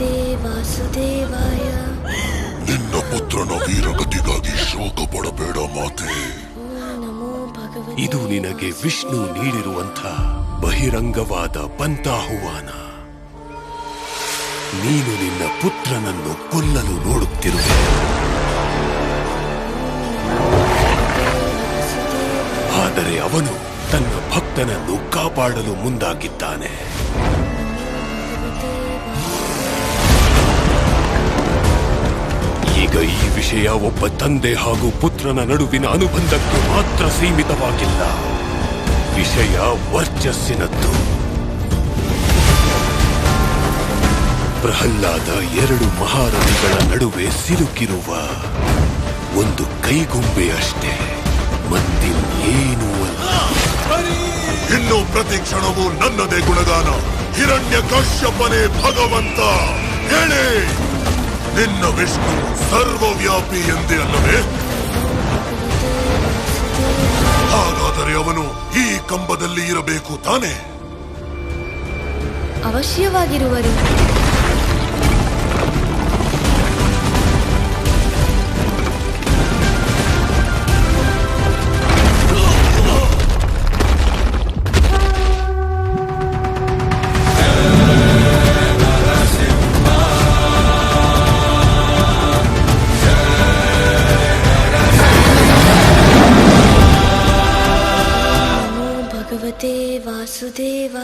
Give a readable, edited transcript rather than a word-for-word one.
ಭಗವತೆ ವಾಸುದೇವಾಯ. ನಿನ್ನ ಪುತ್ರನ ವೀರಗತಿಗಾಗಿ ಶೋಕ ಪಡಬೇಡ ಮಾತೆ. ನಮೋ ಭಗವತೆ. ಇದು ನಿನಗೆ ವಿಷ್ಣು ನೀಡಿರುವಂಥ ಬಹಿರಂಗವಾದ ಪಂಥಾಹ್ವಾನ. ನೀನು ನಿನ್ನ ಪುತ್ರನನ್ನು ಕೊಲ್ಲಲು ನೋಡುತ್ತಿರುವೆ, ಆದರೆ ಅವನು ತನ್ನ ಭಕ್ತನನ್ನು ಕಾಪಾಡಲು ಮುಂದಾಗಿದ್ದಾನೆ. ಈಗ ಈ ವಿಷಯ ಒಬ್ಬ ತಂದೆ ಹಾಗೂ ಪುತ್ರನ ನಡುವಿನ ಅನುಬಂಧಕ್ಕೆ ಮಾತ್ರ ಸೀಮಿತವಾಗಿಲ್ಲ. ವಿಷಯ ವರ್ಚಸ್ಸಿನದ್ದು. ಪ್ರಹ್ಲಾದ ಎರಡು ಮಹಾರಥಿಗಳ ನಡುವೆ ಸಿಲುಕಿರುವ ಒಂದು ಕೈಗೊಂಬೆಯಷ್ಟೇ, ಮತ್ತಿನ್ನೇನೂ ಅಲ್ಲ. ಇನ್ನು ಪ್ರತಿ ಕ್ಷಣವೂ ನನ್ನದೇ ಗುಣಗಾನ. ಹಿರಣ್ಯ ಕಶ್ಯಪನೇ ಭಗವಂತ. ಹೇಳಿ, ನಿನ್ನ ವಿಷ್ಣು ಸರ್ವವ್ಯಾಪಿ ಎಂದೇ ಅಲ್ಲವೇ? ಹಾಗಾದರೆ ಅವನು ಈ ಕಂಬದಲ್ಲಿ ಇರಬೇಕು ತಾನೆ? ಅವಶ್ಯವಾಗಿರುವರು. ಭಗವತೆ ವಾಸುದೇವ.